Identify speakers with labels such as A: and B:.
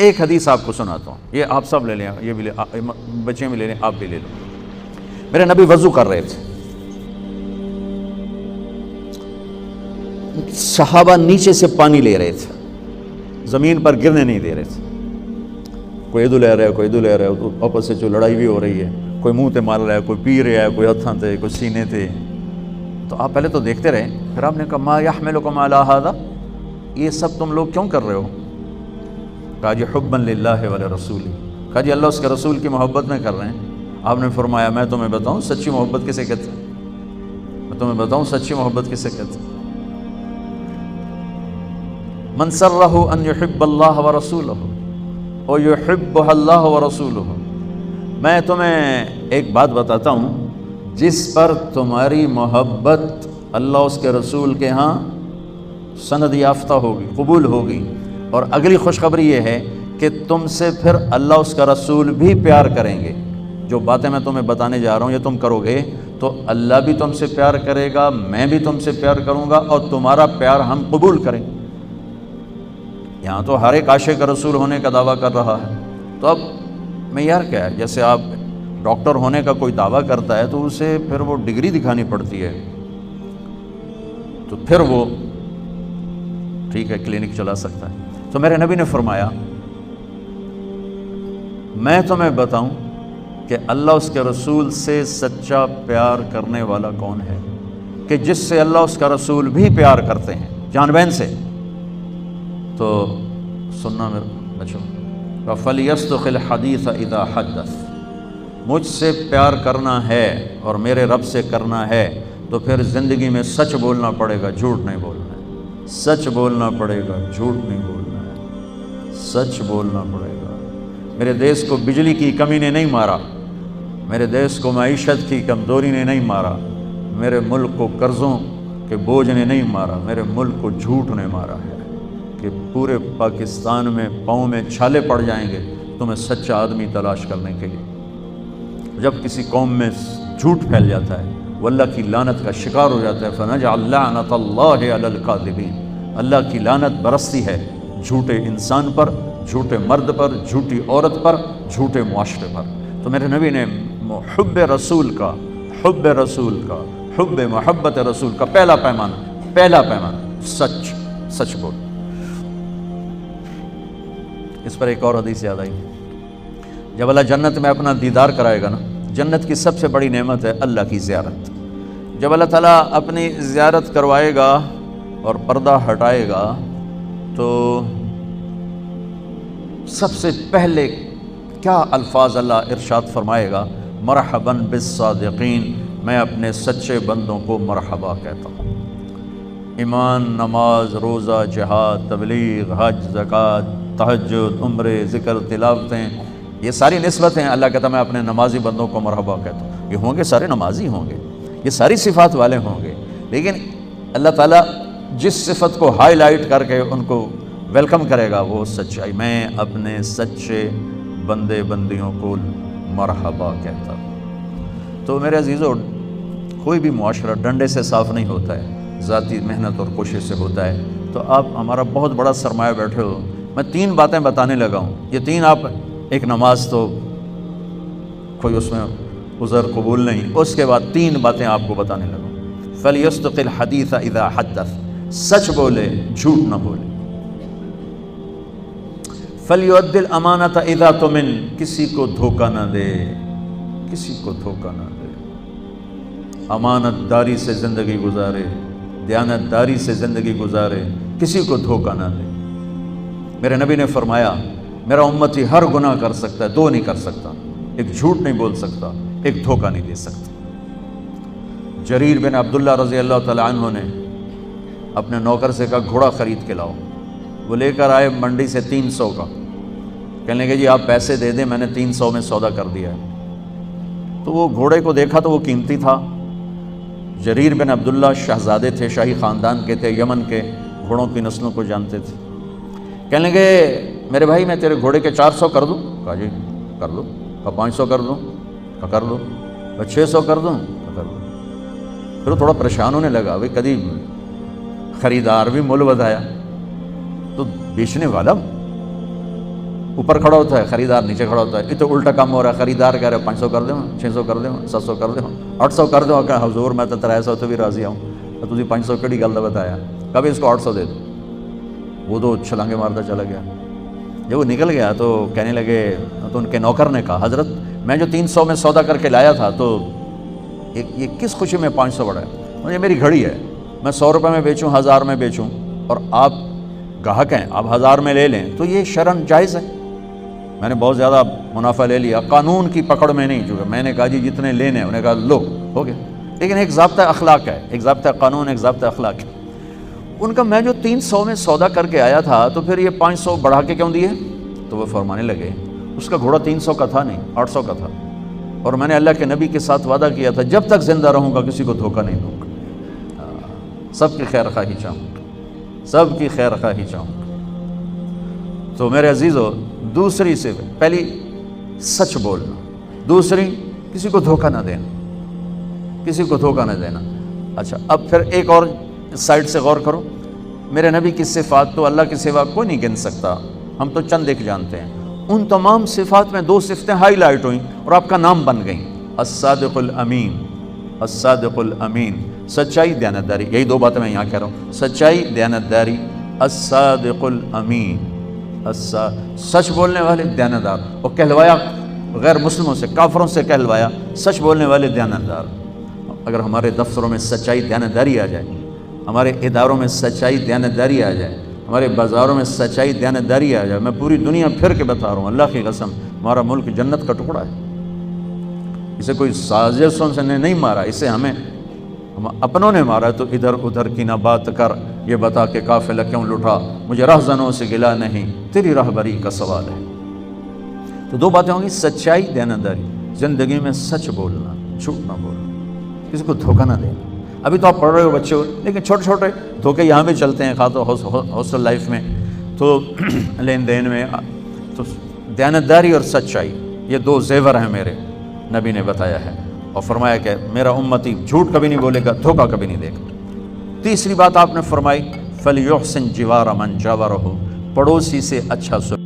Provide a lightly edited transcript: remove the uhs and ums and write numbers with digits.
A: ایک حدیث آپ کو سناتا ہوں، یہ آپ سب لے لیں، یہ بھی بچے بھی لے لیں، آپ بھی لے لو۔ میرے نبی وضو کر رہے تھے، صحابہ نیچے سے پانی لے رہے تھے، زمین پر گرنے نہیں دے رہے تھے، کوئی ادھر لے رہا ہے، کوئی ادھر لے رہا ہے، آپس سے جو لڑائی بھی ہو رہی ہے، کوئی منہ تے مار رہا ہے، کوئی پی رہا ہے، کوئی ہتھاں تے، کوئی سینے تے۔ تو آپ پہلے تو دیکھتے رہے، پھر آپ نے کہا ما یحملکم علی ھذا، یہ سب تم لوگ کیوں کر رہے ہو؟ کہا جی حبا للہ ولرسولہ، کہا جی اللہ اس کے رسول کی محبت میں کر رہے ہیں۔ آپ نے فرمایا میں تمہیں بتاؤں سچی محبت کسے کہتے ہیں؟ میں تمہیں بتاؤں سچی محبت کسے کہتے ہیں؟ من سرہ ان یحب اللہ ورسولہ ویحبہ اللہ ورسولہ، میں تمہیں ایک بات بتاتا ہوں، جس پر تمہاری محبت اللہ اس کے رسول کے ہاں سند یافتہ ہوگی، قبول ہوگی، اور اگلی خوشخبری یہ ہے کہ تم سے پھر اللہ اس کا رسول بھی پیار کریں گے۔ جو باتیں میں تمہیں بتانے جا رہا ہوں یہ تم کرو گے تو اللہ بھی تم سے پیار کرے گا، میں بھی تم سے پیار کروں گا، اور تمہارا پیار ہم قبول کریں گے۔ یہاں تو ہر ایک عاشق رسول ہونے کا دعویٰ کر رہا ہے، تو اب معیار کیا ہے؟ جیسے آپ ڈاکٹر ہونے کا کوئی دعویٰ کرتا ہے تو اسے پھر وہ ڈگری دکھانی پڑتی ہے، تو پھر وہ ٹھیک ہے کلینک چلا سکتا ہے۔ تو میرے نبی نے فرمایا میں تمہیں بتاؤں کہ اللہ اس کے رسول سے سچا پیار کرنے والا کون ہے، کہ جس سے اللہ اس کا رسول بھی پیار کرتے ہیں جان بین سے۔ تو سننا میرے بچوں، فَلْيَصْدُقِ الْحَدِيثَ إِذَا حَدَّثَ، مجھ سے پیار کرنا ہے اور میرے رب سے کرنا ہے تو پھر زندگی میں سچ بولنا پڑے گا، جھوٹ نہیں بولنا ہے، سچ بولنا پڑے گا، جھوٹ نہیں بولنا ہے، سچ بولنا پڑے گا۔ میرے دیس کو بجلی کی کمی نے نہیں مارا، میرے دیس کو معیشت کی کمزوری نے نہیں مارا، میرے ملک کو قرضوں کے بوجھ نے نہیں مارا، میرے ملک کو جھوٹ نے مارا ہے کہ پورے پاکستان میں پاؤں میں چھالے پڑ جائیں گے تمہیں سچا آدمی تلاش کرنے کے لیے۔ جب کسی قوم میں جھوٹ پھیل جاتا ہے وہ اللہ کی لعنت کا شکار ہو جاتا ہے، فَنَجْعَلْ لَعْنَةَ اللَّهِ عَلَى الْكَاذِبِينَ، اللہ کی لعنت برستی ہے جھوٹے انسان پر، جھوٹے مرد پر، جھوٹی عورت پر، جھوٹے معاشرے پر۔ تو میرے نبی نے حب رسول کا، حب رسول کا، حب محبت رسول کا پہلا پیمانہ سچ، سچ بول۔ اس پر ایک اور حدیث یاد آئی، جب اللہ جنت میں اپنا دیدار کرائے گا نا، جنت کی سب سے بڑی نعمت ہے اللہ کی زیارت۔ جب اللہ تعالیٰ اپنی زیارت کروائے گا اور پردہ ہٹائے گا تو سب سے پہلے کیا الفاظ اللہ ارشاد فرمائے گا؟ مرحباً بالصادقین، میں اپنے سچے بندوں کو مرحبا کہتا ہوں۔ ایمان، نماز، روزہ، جہاد، تبلیغ، حج، زکوٰۃ، تہجد، عمرے، ذکر، تلاوتیں، یہ ساری نسبتیں اللہ کہتا میں اپنے نمازی بندوں کو مرحبا کہتا ہوں۔ یہ ہوں گے سارے نمازی ہوں گے، یہ ساری صفات والے ہوں گے، لیکن اللہ تعالیٰ جس صفت کو ہائی لائٹ کر کے ان کو ویلکم کرے گا وہ سچائی، میں اپنے سچے بندے بندیوں کو مرحبا کہتا ہوں۔ تو میرے عزیزو، کوئی بھی معاشرہ ڈنڈے سے صاف نہیں ہوتا ہے، ذاتی محنت اور کوشش سے ہوتا ہے۔ تو آپ ہمارا بہت بڑا سرمایہ بیٹھے ہو، میں 3 باتیں بتانے لگا ہوں، یہ 3 آپ، ایک نماز تو کوئی اس میں عذر قبول نہیں، اس کے بعد 3 باتیں آپ کو بتانے لگا ہوں۔ فَلْيَصْدُقِ الْحَدِيثَ إِذَا حَدَّثَ، سچ بولے، جھوٹ نہ بولے۔ فَلْيُؤَدِّ الْأَمَانَةَ إِذَا تُؤْمِنَ، کسی کو دھوکہ نہ دے، کسی کو دھوکہ نہ دے، امانت داری سے زندگی گزارے، دیانت داری سے زندگی گزارے، کسی کو دھوکہ نہ دے۔ میرے نبی نے فرمایا میرا امتی ہر گناہ کر سکتا ہے، 2 نہیں کر سکتا، ایک جھوٹ نہیں بول سکتا، ایک دھوکہ نہیں دے سکتا۔ جریر بن عبداللہ رضی اللہ تعالیٰ عنہ نے اپنے نوکر سے کہا گھوڑا خرید کے لاؤ، وہ لے کر آئے منڈی سے 300 کا، کہنے لگے جی آپ پیسے دے دیں، میں نے 300 میں سودا کر دیا ہے۔ تو وہ گھوڑے کو دیکھا تو وہ قیمتی تھا، جریر بن عبداللہ شہزادے تھے، شاہی خاندان کے تھے، یمن کے گھوڑوں کی نسلوں کو جانتے تھے۔ کہنے لگے میرے بھائی میں تیرے گھوڑے کے 400 کر دوں؟ کہا جی کر دو۔ کہا 500 کر دوں؟ کہا کر دو۔ کہا 600 کر دوں؟ کہا کر دو۔ پھر وہ تھوڑا پریشان ہونے لگا، بھائی کدی خریدار بھی مول بدایا تو بیچنے والا اوپر کھڑا ہوتا ہے، خریدار نیچے کھڑا ہوتا ہے. یہ تو الٹا کام ہو رہا ہے. خریدار کہہ رہے 500 کر دوں، 600 کر دوں، 700 کر دوں، 800 کر دوں. کہ حضور میں تو 300 تو بھی راضی ہوں. تو 500 کیڑی گل بتایا، کبھی اس کو 800 دے دو. وہ تو چھلانگے مارتا چلا گیا. جب وہ نکل گیا تو کہنے لگے، تو ان کے نوکر نے کہا حضرت میں جو 300 میں سودا کر کے لایا تھا تو یہ کس خوشی میں 500 بڑھا ہے؟ یہ میری گھڑی ہے، میں 100 روپے میں بیچوں، 1000 میں بیچوں، اور آپ گاہک ہیں، آپ 1000 میں لے لیں تو یہ شرعاً جائز ہے. میں نے بہت زیادہ منافع لے لیا، قانون کی پکڑ میں نہیں. چونکہ میں نے کہا جی جتنے لینے انہوں نے کہا لو، ہو گیا. لیکن ایک ضابطہ اخلاق ہے، ایک ضابطہ قانون، ایک ضابطہ اخلاق ہے. ان کا میں جو 300 میں سودا کر کے آیا تھا تو پھر یہ 500 بڑھا کے کیوں دیے؟ تو وہ فرمانے لگے اس کا گھوڑا 300 کا تھا نہیں، 800 کا تھا، اور میں نے اللہ کے نبی کے ساتھ وعدہ کیا تھا جب تک زندہ رہوں گا کسی کو دھوکہ نہیں دوں گا. سب کی خیر خواہی چاہوں گا، سب کی خیر خواہی چاہوں گا. تو میرے عزیزو، دوسری سے پہلی سچ بولنا، دوسری کسی کو دھوکہ نہ دینا، کسی کو دھوکہ نہ دینا. اچھا اب پھر ایک اور سائڈ سے غور کرو. میرے نبی کی صفات تو اللہ کے سوا کوئی نہیں گن سکتا، ہم تو چند ایک جانتے ہیں. ان تمام صفات میں 2 صفتیں ہائی لائٹ ہوئیں اور آپ کا نام بن گئیں، الصادق الامین. الصادق الامین، سچائی، دیانتداری. یہی 2 باتیں میں یہاں کہہ رہا ہوں، سچائی، دیانتداری. الصادق الامین، سچ بولنے والے، دیانتدار. اور کہلوایا غیر مسلموں سے، کافروں سے کہلوایا سچ بولنے والے، دیانتدار. اگر ہمارے دفتروں میں سچائی، دیانتداری آ جائے، ہمارے اداروں میں سچائی، دیانتداری آ جائے، ہمارے بازاروں میں سچائی، دیانتداری آ جائے، میں پوری دنیا پھر کے بتا رہا ہوں، اللہ کی قسم ہمارا ملک جنت کا ٹکڑا ہے. اسے کوئی سازشوں سے نہیں مارا، اسے ہم اپنوں نے مارا. تو ادھر ادھر کی نہ بات کر، یہ بتا کہ قافلہ کیوں لٹا، مجھے رہزنوں سے گلا نہیں، تیری راہبری کا سوال ہے. تو 2 باتیں ہوں گی، سچائی، دیانتداری. زندگی میں سچ بولنا، جھوٹ نہ بولنا، کسی کو دھوکہ نہ دینا. ابھی تو آپ پڑھ رہے ہو بچے ہو، لیکن چھوٹے چھوٹے دھوکے یہاں بھی چلتے ہیں، خاص طور ہاسٹل لائف میں، تو لین دین میں. تو دیانتداری اور سچائی یہ 2 زیور ہیں میرے نبی نے بتایا ہے، اور فرمایا کہ میرا امتی جھوٹ کبھی نہیں بولے گا، دھوکہ کبھی نہیں دے گا. تیسری بات آپ نے فرمائی، فَلْيُحْسِنْ جِوَارَ مَنْ جَاوَرَهُ، پڑوسی سے اچھا سلوک.